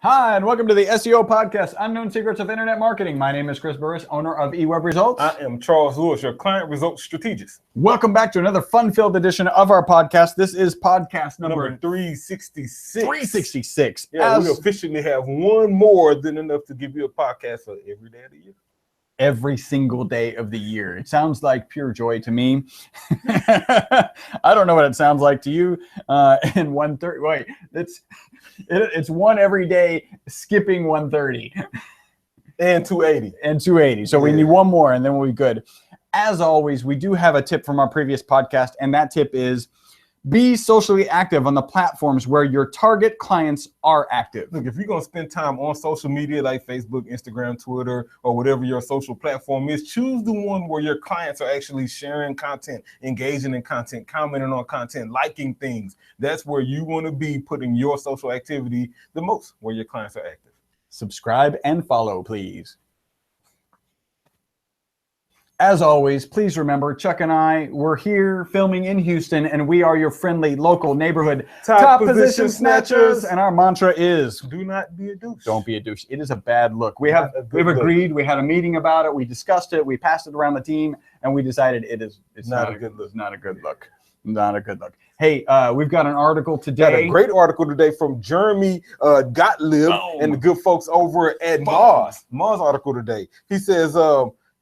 Hi, and welcome to the SEO podcast, Unknown Secrets of Internet Marketing. My name is Chris Burris, owner of eWeb Results. I am Charles Lewis, your client results strategist. Welcome back to another fun-filled edition of our podcast. This is podcast number 366. 366. Yeah, we officially have one more than enough to give you a podcast for every day of the year. Every single day of the year. It sounds like pure joy to me. I don't know what it sounds like to you. And 130. Wait, it's one every day, skipping 130 and 280 and 280. So we need one more, and then we'll be good. As always, we do have a tip from our previous podcast, and that tip is be socially active on the platforms where your target clients are active. Look, if you're going to spend time on social media like Facebook, Instagram, Twitter, or whatever your social platform is, choose the one where your clients are actually sharing content, engaging in content, commenting on content, liking things. That's where you want to be putting your social activity the most, where your clients are active. Subscribe and follow, please. As always, please remember, Chuck and I, we're here filming in Houston, and we are your friendly local neighborhood top position snatchers. And our mantra is, do not be a douche. Don't be a douche. It is a bad look. We've agreed. We had a meeting about it. We discussed it. We passed it around the team, and we decided it's not a good look. It's not a good look. Not a good look. Hey, we've got an article today. Got a great article today from Jeremy Gottlieb and the good folks over at Moz. Moz article today. He says,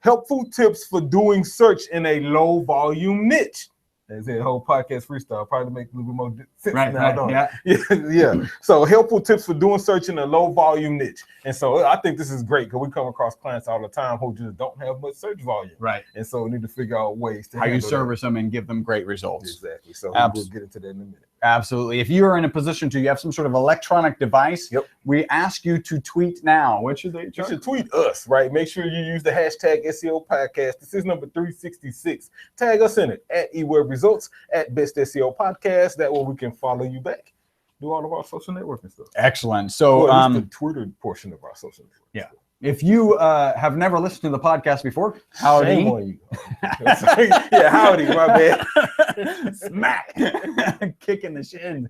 helpful tips for doing search in a low volume niche. That's it, whole podcast freestyle. Probably make a little bit more sense now, don't it? Yeah. So helpful tips for doing search in a low volume niche. And so I think this is great because we come across clients all the time who just don't have much search volume. Right. And so we need to figure out ways to how you service them and give them great results. Exactly. So we'll get into that in a minute. Absolutely. If you are in a position to, you have some sort of electronic device, we ask you to tweet now. What should they? You should tweet us, right? Make sure you use the hashtag SEO podcast. This is number 366. Tag us in it at eWeb Results, at Best SEO Podcast. That way we can follow you back. Do all of our social networking stuff. Excellent. So the Twitter portion of our social network. Yeah. If you have never listened to the podcast before, howdy. Shame on you. Yeah, howdy, my bad. Smack. Kick in the shin.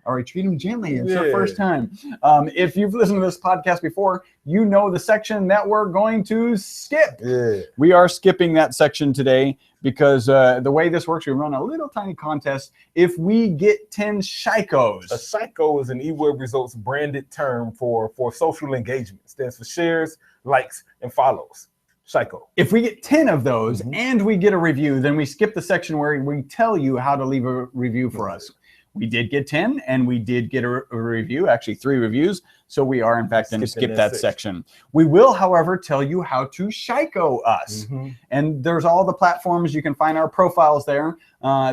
All right, treat him gently. It's your first time. If you've listened to this podcast before, you know the section that we're going to skip. Yeah. We are skipping that section today because the way this works, we run a little tiny contest. If we get 10 shikos. A shiko is an eWeb Results branded term for social engagement. It stands for shares, likes, and follows. Shiko. If we get 10 of those and we get a review, then we skip the section where we tell you how to leave a review for us. We did get 10 and we did get a review, actually 3 reviews. So we are, in fact, going to skip that section. We will, however, tell you how to shiko us. And there's all the platforms. You can find our profiles there.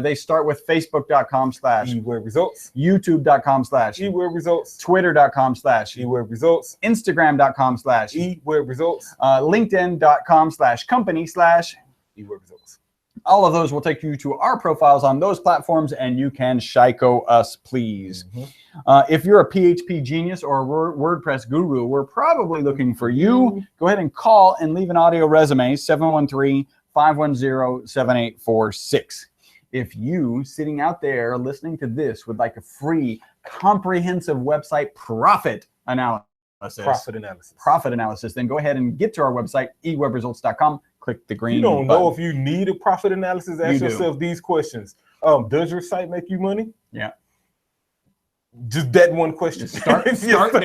They start with facebook.com/eWeb Results, youtube.com/eWeb Results, twitter.com/eWeb Results, instagram.com/eWeb Results, linkedin.com/company/eWeb Results. All of those will take you to our profiles on those platforms, and you can shiko us, please. If you're a PHP genius or a WordPress guru, we're probably looking for you. Go ahead and call and leave an audio resume, 713-510-7846. If you, sitting out there listening to this, would like a free, comprehensive website profit analysis, then go ahead and get to our website, ewebresults.com. Click the green button. You don't know if you need a profit analysis. Ask yourself these questions. Does your site make you money? Yeah. Just that one question. Start there. Ask that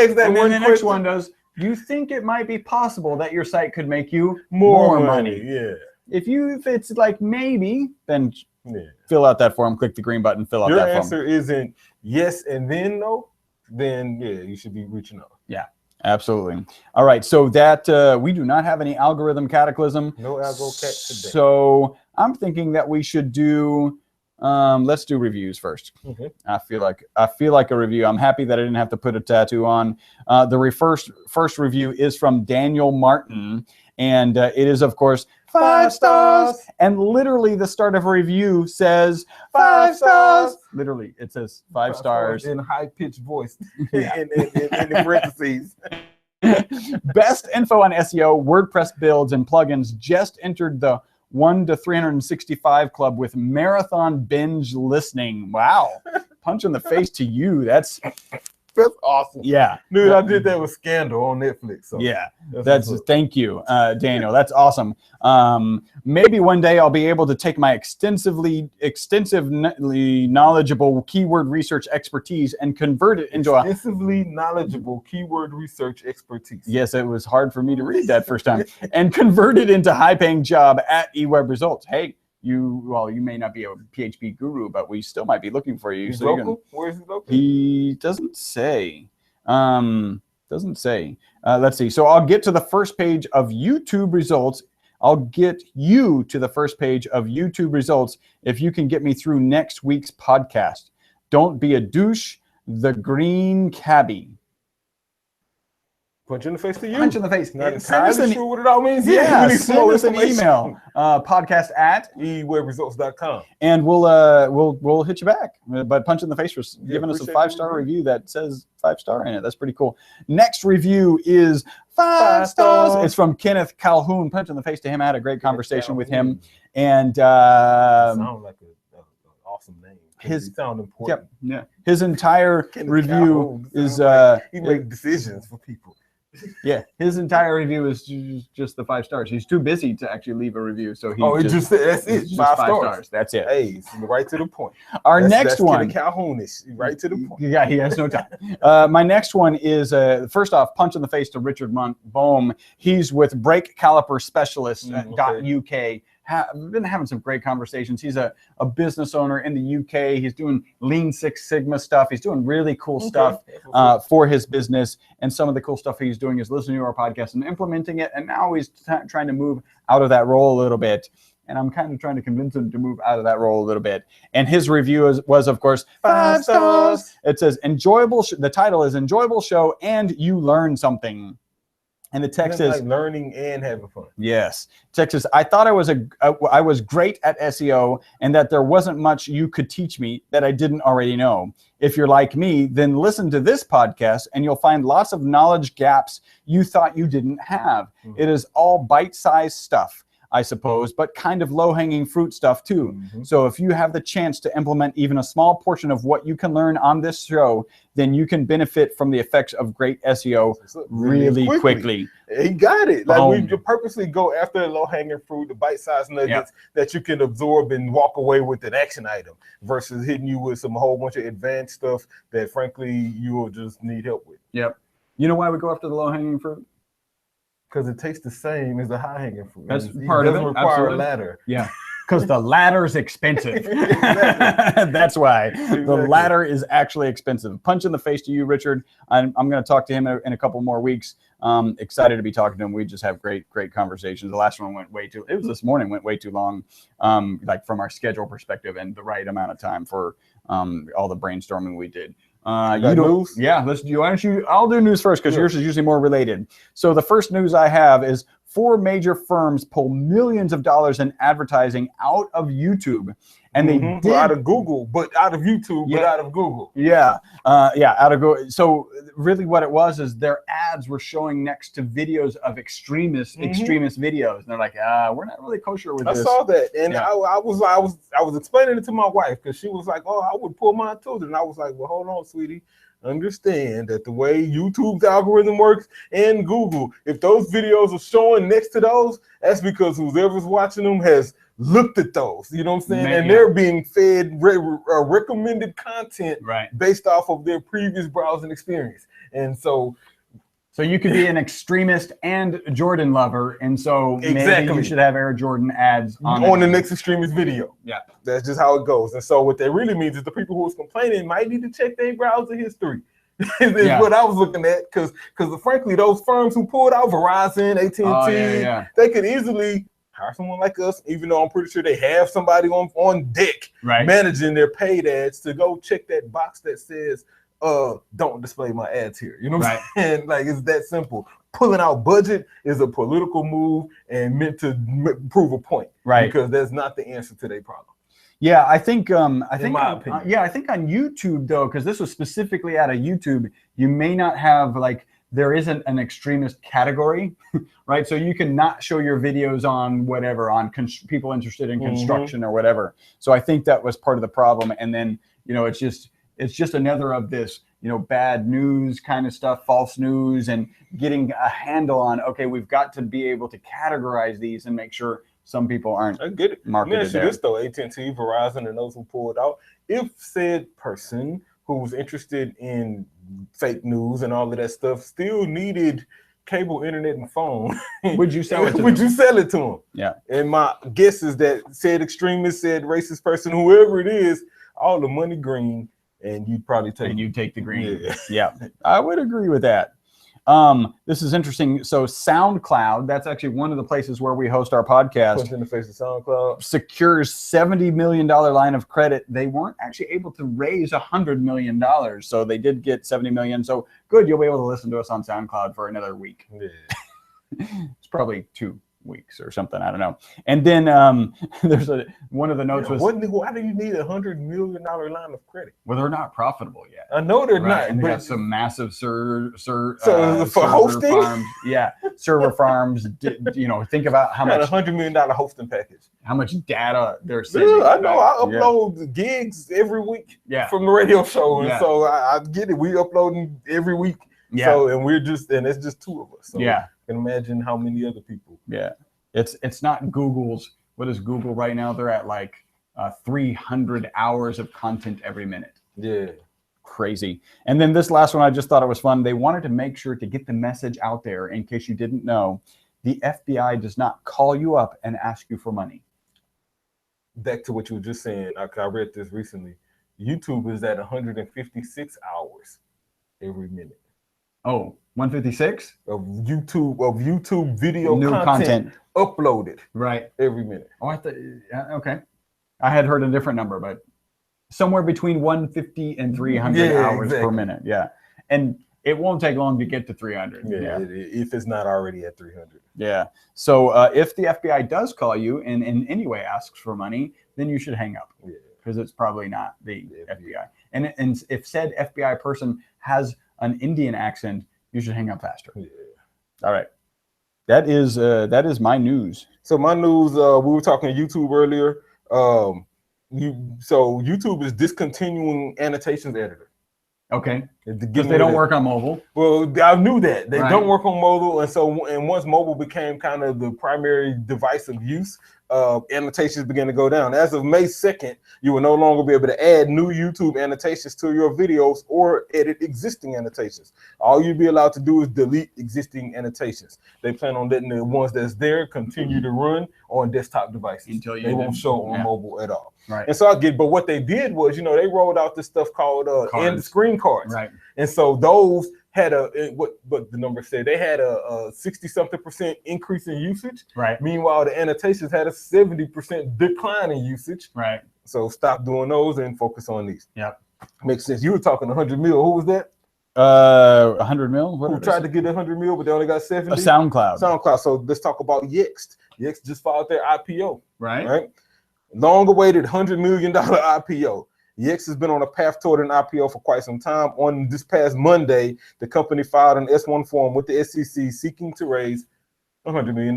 and then one the question. next one does, do you think it might be possible that your site could make you more money? Yeah. If it's like maybe, then fill out that form, click the green button, fill out that form. Your answer isn't yes and then no, then you should be reaching out. Yeah. Absolutely. All right. So that we do not have any algorithm cataclysm. No algo cat today. So I'm thinking that we should do. Let's do reviews first. I feel like a review. I'm happy that I didn't have to put a tattoo on. The first review is from Daniel Martin, and it is, of course, 5 stars. And literally, the start of a review says 5 stars. Literally, it says 5 stars in high-pitched voice in the parentheses. Best info on SEO, WordPress builds, and plugins. Just entered the 1 to 365 club with marathon binge listening. Wow. Punch in the face to you. That's That's awesome. Yeah. Dude, I did that with Scandal on Netflix. So yeah. that's Thank you, Daniel. That's awesome. Maybe one day I'll be able to take my extensively knowledgeable keyword research expertise and convert it into extensively knowledgeable keyword research expertise. Yes, it was hard for me to read that first time. And convert it into high-paying job at eWeb Results. Hey, you may not be a PHP guru, but we still might be looking for you. He's local? Where is he local? He doesn't say. Doesn't say. Let's see. So I'll get to the first page of YouTube results. I'll get you to the first page of YouTube results if you can get me through next week's podcast. Don't be a douche. The green cabbie. Punch in the face to you. Punch in the face. Not entirely sure what it all means. Yeah, send us an email. Podcast at ewebresults.com. And we'll hit you back. But punch in the face for giving us a 5-star review that says 5-star in it. That's pretty cool. Next review is 5 stars. It's from Kenneth Calhoun. Punch in the face to him. I had a great conversation with him. And sounds like an awesome name. His sound important. Yeah. His entire review is he makes decisions for people. Yeah, his entire review is just the 5 stars. He's too busy to actually leave a review, so he that's it. 5 stars. That's it. Hey, right to the point. Our next one, Calhoun-ish, right to the point. Yeah, he has no time. My next one is first off, punch in the face to Richard Boehm. He's with Brake Caliper Specialists .uk. I've been having some great conversations. He's a business owner in the UK. He's doing Lean Six Sigma stuff. He's doing really cool stuff for his business. And some of the cool stuff he's doing is listening to our podcast and implementing it. And now he's trying to move out of that role a little bit. And I'm kind of trying to convince him to move out of that role a little bit. And his review was, of course, 5 stars. It says, enjoyable. The title is Enjoyable Show and You Learn Something. And the text is like learning and having fun. Yes. Text is, I thought I was great at SEO and that there wasn't much you could teach me that I didn't already know. If you're like me, then listen to this podcast and you'll find lots of knowledge gaps you thought you didn't have. It is all bite-sized stuff, I suppose, but kind of low-hanging fruit stuff too. So if you have the chance to implement even a small portion of what you can learn on this show, then you can benefit from the effects of great SEO really quickly. He got it. Like we purposely go after the low-hanging fruit, the bite-sized nuggets that you can absorb and walk away with an action item versus hitting you with some whole bunch of advanced stuff that frankly you will just need help with. Yep. You know why we go after the low-hanging fruit? Because it tastes the same as the high-hanging fruit. That's part of it. Require a ladder. Yeah, because the ladder's expensive. That's why the ladder is actually expensive. Punch in the face to you, Richard. I'm going to talk to him in a couple more weeks. Excited to be talking to him. We just have great conversations. The last one went it was this morning, went way too long, like from our schedule perspective, and the right amount of time for all the brainstorming we did. You news? Yeah, let's do. Why don't you? I'll do news first because yours is usually more related. So the first news I have is 4 major firms pull millions of dollars in advertising out of YouTube, and they did out of Google, but out of YouTube, but out of Google. Yeah, out of Google. So really, what it was is their ads were showing next to videos of extremist videos, and they're like, we're not really kosher with this. I saw that, and I was explaining it to my wife because she was like, oh, I would pull mine too, and I was like, well, hold on, sweetie. Understand that the way YouTube's algorithm works and Google, if those videos are showing next to those, that's because whoever's watching them has looked at those, you know what I'm saying? And they're being fed recommended content based off of their previous browsing experience. And so you could be an extremist and Jordan lover, and so maybe you should have Air Jordan ads on the next extremest video. Yeah, that's just how it goes. And so what that really means is the people who was complaining might need to check their browser history. is what I was looking at, because frankly, those firms who pulled out Verizon, AT&T, they could easily hire someone like us, even though I'm pretty sure they have somebody on deck managing their paid ads to go check that box that says, don't display my ads here. You know what I'm saying? Like, it's that simple. Pulling out budget is a political move and meant to prove a point. Because that's not the answer to their problem. Yeah, I think on YouTube though, because this was specifically out of YouTube, you may not have there isn't an extremist category, right? So you can not show your videos on whatever, on people interested in construction or whatever. So I think that was part of the problem. And then, it's just another of this, bad news kind of stuff, false news, and getting a handle on, okay, we've got to be able to categorize these and make sure some people aren't I get it. marketed Let me ask you there. this though, AT&T, Verizon, and those who pulled out, if said person who was interested in fake news and all of that stuff still needed cable, internet, and phone, Would you sell it to would them? you sell it to them? Yeah. And my guess is that said extremist, said racist person, whoever it is, all the money green, and you'd probably take. And you take the green. Yeah. Yeah, I would agree with that. This is interesting. So SoundCloud, that's actually one of the places where we host our podcast. Punch in the face of SoundCloud. Secures $70 million line of credit. They weren't actually able to raise $100 million. So they did get 70 million. So good, you'll be able to listen to us on SoundCloud for another week. Yeah. It's probably 2 weeks or something. I don't know. And then there's one of the notes was, why do you need $100 million line of credit? well, they're not profitable yet. I know they're Right, not. and they But got some massive for server hosting? farms. Yeah, server farms. Think about how got much $100 million hosting package. data they're sending. Yeah, I know. I Yeah. upload gigs every week Yeah. from the radio show, and Yeah. so I get it. We uploading every week. Yeah. So and it's just 2 of us. So Yeah. I can imagine how many other people. Yeah, it's not Google's. What is Google right now? They're at like 300 hours of content every minute. Yeah. Crazy. And then this last one, I just thought it was fun. They wanted to make sure to get the message out there, in case you didn't know, the FBI does not call you up and ask you for money. Back to what you were just saying. I read this recently. YouTube is at 156 hours every minute Oh, 156? of YouTube video New content. uploaded Right. every minute. Oh, okay. I had heard a different number, but somewhere between 150 and 300 Yeah, hours per exactly. minute. Yeah. And it won't take long to get to 300. Yeah, if it's not already at 300. Yeah. So if the FBI does call you and in any way asks for money, then you should hang up, Yeah. because it's probably not the FBI. And if said FBI person has an Indian accent, you should hang up faster. Yeah. All right. That is my news. So my news, we were talking YouTube earlier. So YouTube is discontinuing annotations editor. Okay. Because Because they don't work on mobile. Well, I knew that they Right. don't work on mobile, and once mobile became kind of the primary device of use, annotations began to go down. As of May 2nd, you will no longer be able to add new YouTube annotations to your videos or edit existing annotations. All you'll be allowed to do is delete existing annotations. They plan on letting the ones that's there continue to run on desktop devices. Until you they won't show on yeah. mobile at all. Right. And so I get, but what they did was, they rolled out this stuff called end screen cards. Right. And so those had what the number said, they had a 60-something% increase in usage. Right. Meanwhile, the annotations had a 70% decline in usage. Right. So stop doing those and focus on these. Yep. Makes sense. You were talking 100 mil. Who was that? 100 mil. What Who tried to get 100 mil, but they only got 70? a SoundCloud. SoundCloud. So let's talk about Yext. Yext just filed their IPO. Right. Right. Long-awaited $100 million IPO. Yext has been on a path toward an IPO for quite some time. On this past Monday, the company filed an S-1 form with the SEC seeking to raise $100 million.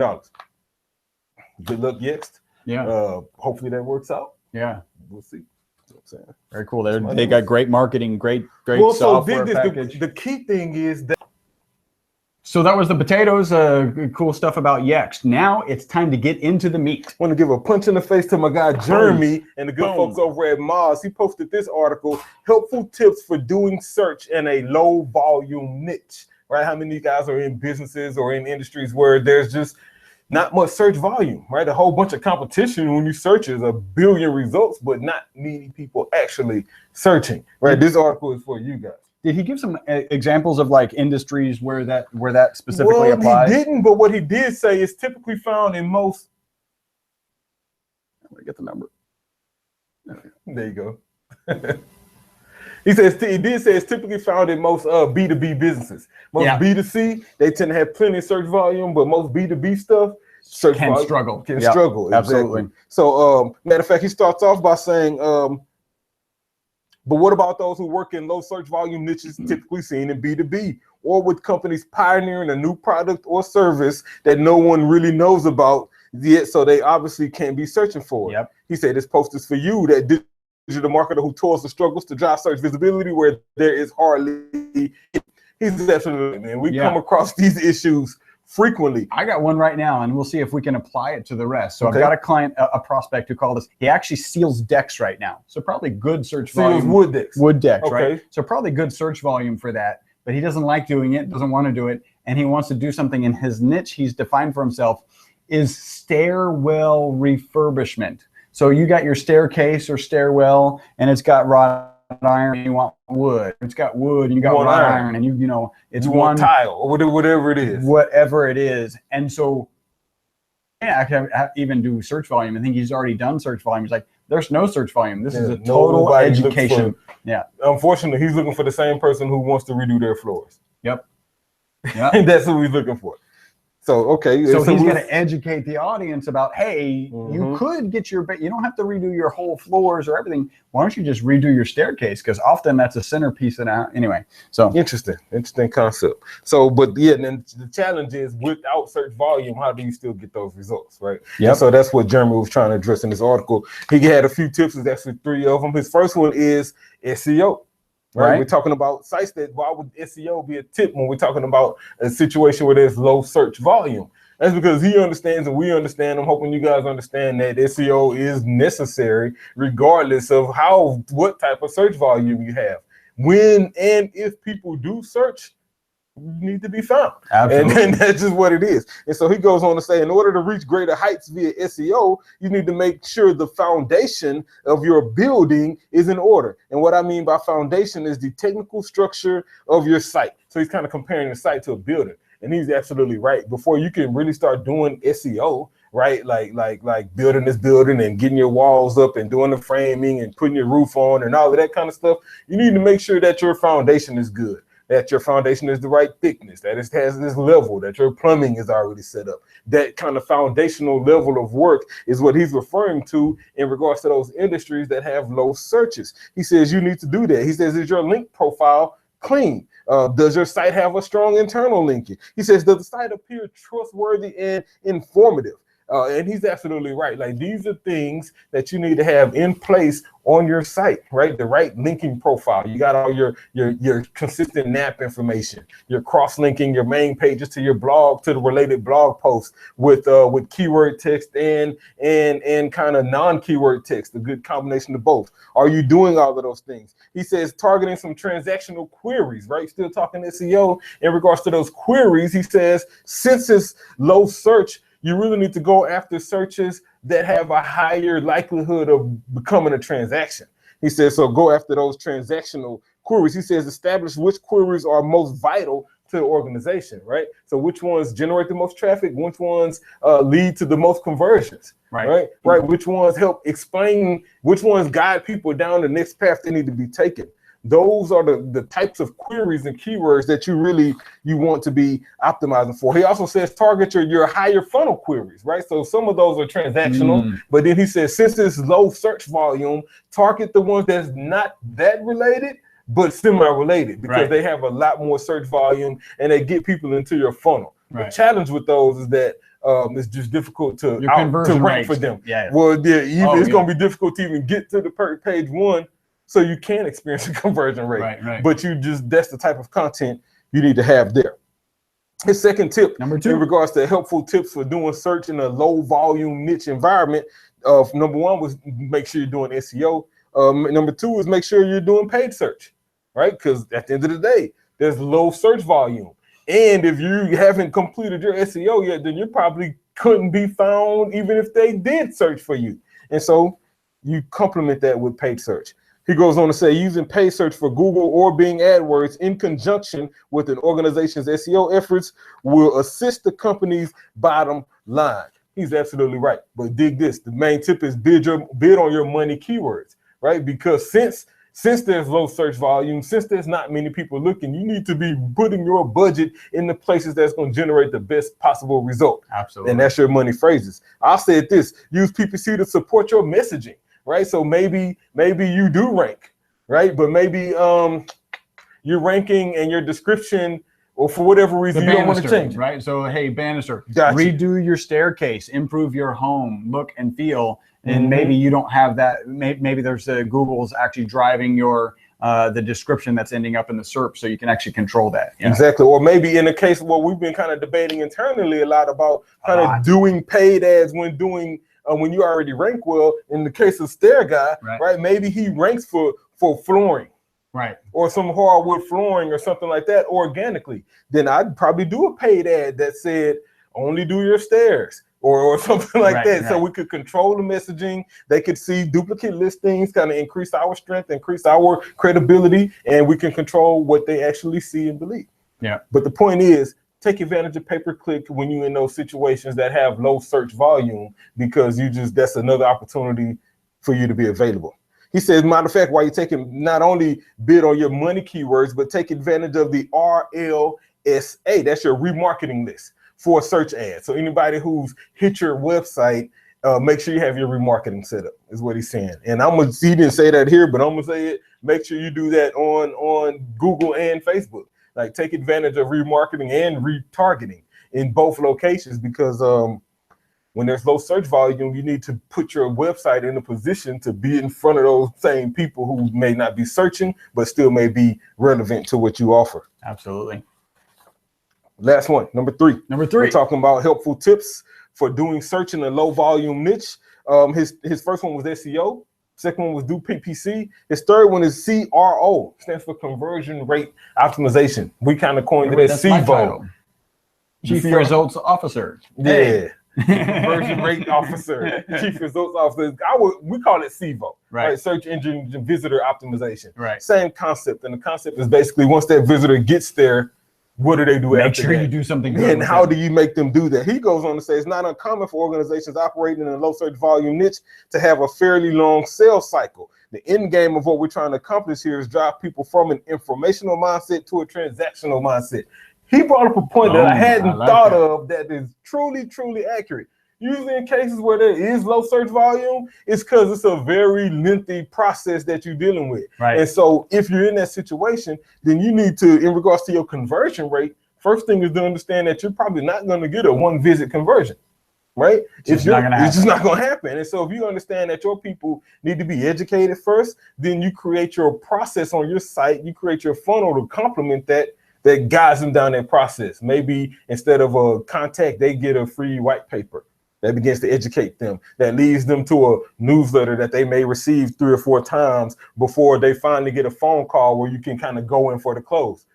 Good luck, Yext. Yeah. Hopefully that works out. Yeah. We'll see. You know what I'm saying? Very cool. They got great marketing, great Well, so software package. the key thing is that. So that was the potatoes. Cool stuff about Yext. Now it's time to get into the meat. I want to give a punch in the face to my guy Jeremy and the good Boom. folks over at Moz. He posted this article, helpful tips for doing search in a low volume niche. Right? How many of you guys are in businesses or in industries where there's just not much search volume, right? A whole bunch of competition when you search is 1 billion results, but not many people actually searching, right? This article is for you guys. Did he give some examples of like industries where that specifically applies? He didn't, but what he did say is typically found in most. I'm gonna get the number. There you go. He did say it's typically found in most B2B businesses. Most B2C, they tend to have plenty of search volume, but most B2B stuff, search Can volume struggle. Can Yep. struggle. Absolutely. Exactly. So, matter of fact, he starts off by saying, but what about those who work in low search volume niches typically seen in B2B or with companies pioneering a new product or service that no one really knows about yet, so they obviously can't be searching for it. Yep. He said this post is for you that digital marketer who toils and struggles to drive search visibility where there is hardly. He's absolutely, man. We come across these issues frequently. I got one right now, and we'll see if we can apply it to the rest. So I've got a client, a prospect who called us. He actually seals decks right now. So probably good search volume. Seals wood decks. Wood decks, right? So probably good search volume for that. But he doesn't like doing it, doesn't want to do it, and he wants to do something in his niche he's defined for himself is stairwell refurbishment. So you got your staircase or stairwell, and it's got wrought iron, and you want wood. It's got wood, and you got wrought iron, and you know it's one tile or whatever it is. Whatever it is, and so I can even do search volume. I think he's already done search volume. He's like, there's no search volume. This is a total education. Unfortunately, he's looking for the same person who wants to redo their floors. Yep. And that's who he's looking for. So so he's going to educate the audience about, hey, you could get you don't have to redo your whole floors or everything. Why don't you just redo your staircase? Because often that's a centerpiece in a anyway. So interesting concept. So, but yeah, then the challenge is without search volume, how do you still get those results, right? Yeah. So that's what Jeremy was trying to address in this article. He had a few tips. There's actually 3 of them. His first one is SEO. Right. We're talking about sites that, why would SEO be a tip when we're talking about a situation where there's low search volume? That's because he understands and we understand. I'm hoping you guys understand that SEO is necessary regardless of what type of search volume you have. When and if people do search, you need to be found. Absolutely. And that's just what it is. And so he goes on to say, in order to reach greater heights via SEO, you need to make sure the foundation of your building is in order. And what I mean by foundation is the technical structure of your site. So he's kind of comparing the site to a building. And he's absolutely right. Before you can really start doing SEO, right, like building this building and getting your walls up and doing the framing and putting your roof on and all of that kind of stuff, you need to make sure that your foundation is good, that your foundation is the right thickness, that it has this level, that your plumbing is already set up. That kind of foundational level of work is what he's referring to in regards to those industries that have low searches. He says you need to do that. He says, is your link profile clean? Does your site have a strong internal linking? He says, does the site appear trustworthy and informative? And he's absolutely right. Like, these are things that you need to have in place on your site, right? The right linking profile. You got all your consistent NAP information, your cross-linking your main pages to your blog, to the related blog posts with keyword text and kind of non-keyword text, a good combination of both. Are you doing all of those things? He says targeting some transactional queries, right? Still talking SEO in regards to those queries. He says, since it's low search, you really need to go after searches that have a higher likelihood of becoming a transaction. He says, so go after those transactional queries. He says, establish which queries are most vital to the organization, right? So which ones generate the most traffic, which ones lead to the most conversions, right? Which ones help explain, which ones guide people down the next path they need to be taken. Those are the types of queries and keywords that you want to be optimizing for. He also says target your higher funnel queries, right? So some of those are transactional, but then he says, since it's low search volume, target the ones that's not that related, but semi-related, because they have a lot more search volume and they get people into your funnel. The challenge with those is that it's just difficult to rank for them. It's going to be difficult to even get to the page 1. So you can experience a conversion rate, but that's the type of content you need to have there. His second tip, number 2, in regards to helpful tips for doing search in a low volume niche environment, number 1 was make sure you're doing SEO. Number 2 is make sure you're doing paid search, right? Because at the end of the day, there's low search volume. And if you haven't completed your SEO yet, then you probably couldn't be found even if they did search for you. And so you complement that with paid search. He goes on to say, using paid search for Google or Bing AdWords in conjunction with an organization's SEO efforts will assist the company's bottom line. He's absolutely right. But dig this, the main tip is bid on your money keywords, right? Because since there's low search volume, since there's not many people looking, you need to be putting your budget in the places that's going to generate the best possible result. Absolutely. And that's your money phrases. I said this, use PPC to support your messaging. Right, so maybe you do rank, right? But maybe your ranking and your description or for whatever reason you don't want to change it. Right? So, hey, banister, Gotcha. redo your staircase, improve your home, look and feel. And maybe you don't have that. Maybe there's Google's actually driving your the description that's ending up in the SERP, so you can actually control that. Exactly. Or maybe in the case where we've been kind of debating internally a lot about kind of doing paid ads when doing when you already rank well. In the case of Stair Guy, right? Maybe he ranks for flooring. Right. Or some hardwood flooring or something like that organically. Then I'd probably do a paid ad that said, only do your stairs or something like that. So we could control the messaging. They could see duplicate listings, kind of increase our strength, increase our credibility, and we can control what they actually see and believe. Yeah. But the point is, take advantage of pay-per-click when you're in those situations that have low search volume, because that's another opportunity for you to be available. He says, matter of fact, while you're taking, not only bid on your money keywords, but take advantage of the RLSA. That's your remarketing list for search ads. So anybody who's hit your website, make sure you have your remarketing set up, is what he's saying. And he didn't say that here, but I'm gonna say it. Make sure you do that on Google and Facebook. Like, take advantage of remarketing and retargeting in both locations, because when there's low search volume, you need to put your website in a position to be in front of those same people who may not be searching, but still may be relevant to what you offer. Absolutely. Last one, number three. We're talking about helpful tips for doing search in a low volume niche. His first one was SEO. Second one was do PPC. His third one is CRO, stands for conversion rate optimization. We kind of coined it as CVO. Chief Results Officer. Yeah. Hey. Conversion rate officer, chief results officer. We call it CVO, right? Search engine visitor optimization. Right. Same concept. And the concept is basically, once that visitor gets there, what do they do? Make sure you do something good. And how do you make them do that? He goes on to say, it's not uncommon for organizations operating in a low search volume niche to have a fairly long sales cycle. The end game of what we're trying to accomplish here is drive people from an informational mindset to a transactional mindset. He brought up a point that I hadn't thought of that is truly, truly accurate. Usually in cases where there is low search volume, it's because it's a very lengthy process that you're dealing with. Right. And so if you're in that situation, then you need to, in regards to your conversion rate, first thing is to understand that you're probably not going to get a one visit conversion. Right? It's just not going to happen. And so if you understand that your people need to be educated first, then you create your process on your site, you create your funnel to complement that guides them down that process. Maybe instead of a contact, they get a free white paper that begins to educate them, that leads them to a newsletter that they may receive 3 or 4 times before they finally get a phone call where you can kind of go in for the close.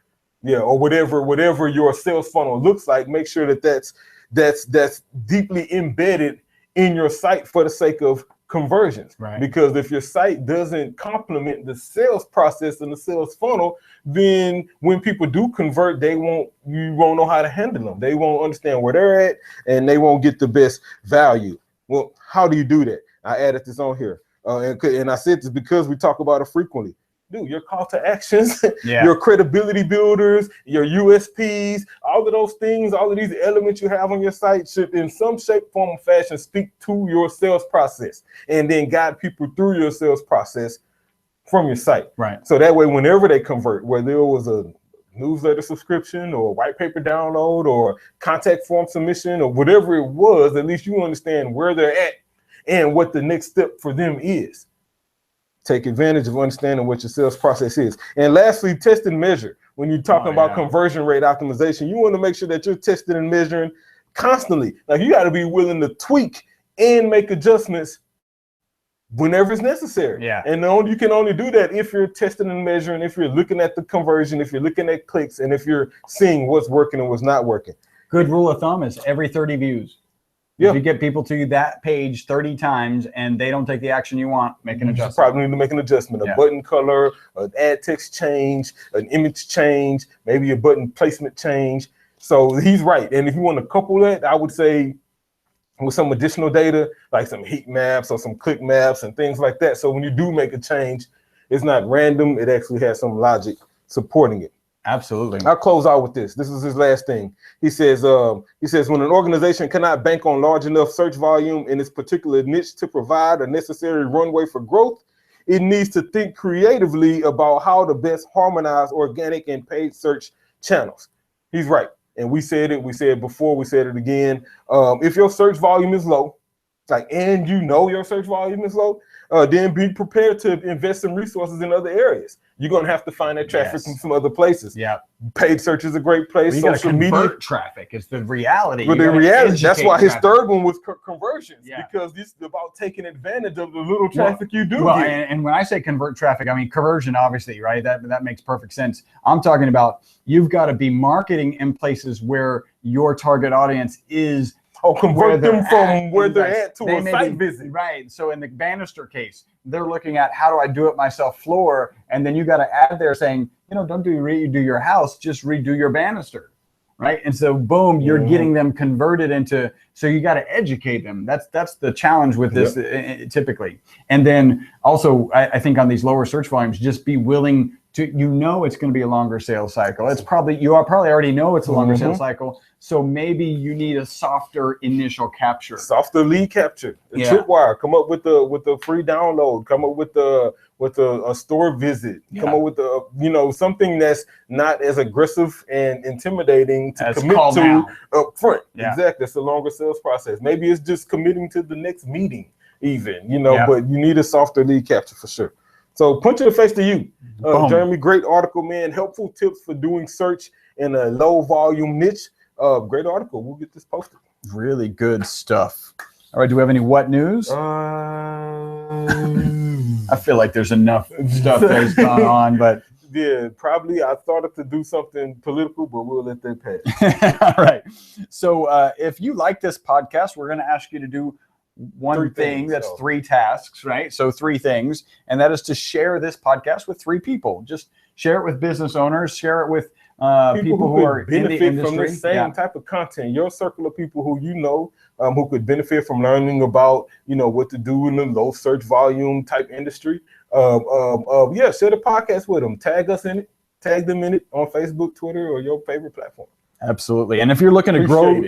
Yeah, or whatever your sales funnel looks like, make sure that that's deeply embedded in your site for the sake of conversions. Right. Because if your site doesn't complement the sales process and the sales funnel, then when people do convert, you won't know how to handle them. They won't understand where they're at, and they won't get the best value. Well, how do you do that? I added this on here, and I said this because we talk about it frequently. Dude, your call to actions, your credibility builders, your USPs, all of those things, all of these elements you have on your site should in some shape, form, or fashion speak to your sales process, and then guide people through your sales process from your site. Right. So that way, whenever they convert, whether it was a newsletter subscription or a white paper download or contact form submission or whatever it was, at least you understand where they're at and what the next step for them is. Take advantage of understanding what your sales process is. And lastly, test and measure. When you're talking about conversion rate optimization, you want to make sure that you're testing and measuring constantly. Like, you got to be willing to tweak and make adjustments whenever it's necessary. Yeah. And you can only do that if you're testing and measuring, if you're looking at the conversion, if you're looking at clicks, and if you're seeing what's working and what's not working. Good rule of thumb is every 30 views. If you get people to that page 30 times and they don't take the action you want, make an adjustment. You probably need to make an adjustment, a button color, an ad text change, an image change, maybe a button placement change. So he's right. And if you want to couple that, I would say with some additional data, like some heat maps or some click maps and things like that. So when you do make a change, it's not random. It actually has some logic supporting it. Absolutely. I'll close out with this. This is his last thing. He says, when an organization cannot bank on large enough search volume in its particular niche to provide a necessary runway for growth, it needs to think creatively about how to best harmonize organic and paid search channels. He's right. And we said it before, we said it again. If your search volume is low, and you know your search volume is low, then be prepared to invest in resources in other areas. You're going to have to find that traffic from some other places. Yeah. Paid search is a great place. Well, social media traffic is the reality. But the reality, that's why his third one was conversions, because this is about taking advantage of the little traffic you do get. And when I say convert traffic, I mean conversion, obviously, right? That makes perfect sense. I'm talking about you've got to be marketing in places where your target audience is. Convert them from where they're at to a site visit. Right. So in the Bannister case, they're looking at how do I do it myself floor, and then you got to add there saying, don't redo your house, just redo your banister, right? And so boom, you're getting them converted into. So you got to educate them. That's the challenge with this typically. And then also, I think on these lower search volumes, just be willing to, it's going to be a longer sales cycle. It's probably already know it's a longer sales cycle. So maybe you need a softer initial capture, softer lead capture. Tripwire, come up with the free download. Come up with a store visit. Come up with something that's not as aggressive and intimidating to commit to up front. Exactly, it's a longer sales process. Maybe it's just committing to the next meeting, even. But you need a softer lead capture for sure. So punch in the face to you, Jeremy. Great article, man. Helpful tips for doing search in a low volume niche. Great article. We'll get this posted. Really good stuff. All right. Do we have any what news? I feel like there's enough stuff that's gone on, but yeah, probably I thought of to do something political, but we'll let that pass. All right. So if you like this podcast, we're going to ask you to do one thing. That's 3 tasks, right? So 3 things, and that is to share this podcast with 3 people. Just share it with business owners, share it with people who are in the industry. From the same type of content. Your circle of people who who could benefit from learning about what to do in the low search volume type industry. Share the podcast with them. Tag us in it. Tag them in it on Facebook, Twitter, or your favorite platform. Absolutely. And if you're looking to grow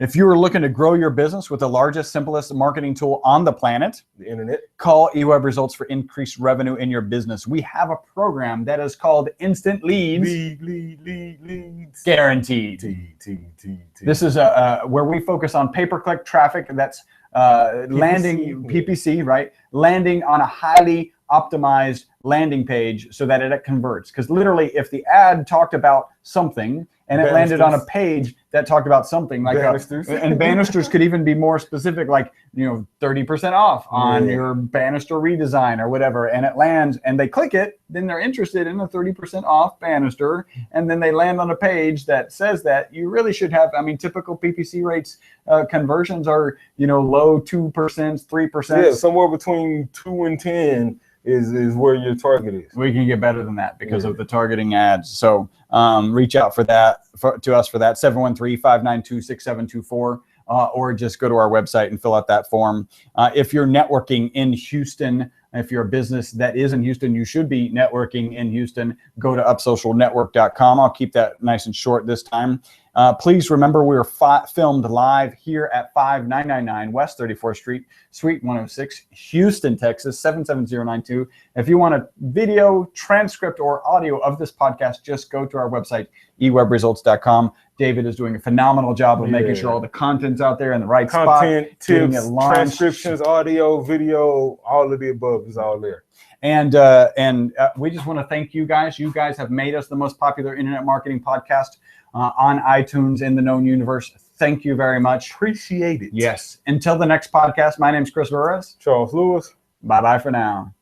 If you are looking to grow your business with the largest, simplest marketing tool on the planet, the internet, call eWeb Results for increased revenue in your business. We have a program that is called Instant Leads. Leads. Guaranteed. This is where we focus on pay-per-click traffic that's landing PPC, right? Landing on a highly optimized landing page so that it converts. Because literally, if the ad talked about something and it landed on a page that talked about something like and banisters could even be more specific, like 30% off on your banister redesign or whatever, and it lands and they click it, then they're interested in a 30% off banister, and then they land on a page that says that you really should have. I mean, typical PPC rates conversions are low 2%, 3%. Yeah, somewhere between 2 and 10 is where your target is. We can get better than that because of the targeting ads. So reach out to us for that, 713-592-6724, or just go to our website and fill out that form. If you're networking in Houston, if you're a business that is in Houston, you should be networking in Houston. Go to upsocialnetwork.com. I'll keep that nice and short this time. Please remember we are filmed live here at 5999 West 34th Street, Suite 106, Houston, Texas, 77092. If you want a video, transcript, or audio of this podcast, just go to our website, ewebresults.com. David is doing a phenomenal job of making sure all the content's out there in the right spot. Content, tips, transcriptions, audio, video, all of the above is all there. And we just want to thank you guys. You guys have made us the most popular internet marketing podcast on iTunes in the known universe. Thank you very much. Appreciate it. Yes. Until the next podcast, my name's Chris Torres. Charles Lewis. Bye-bye for now.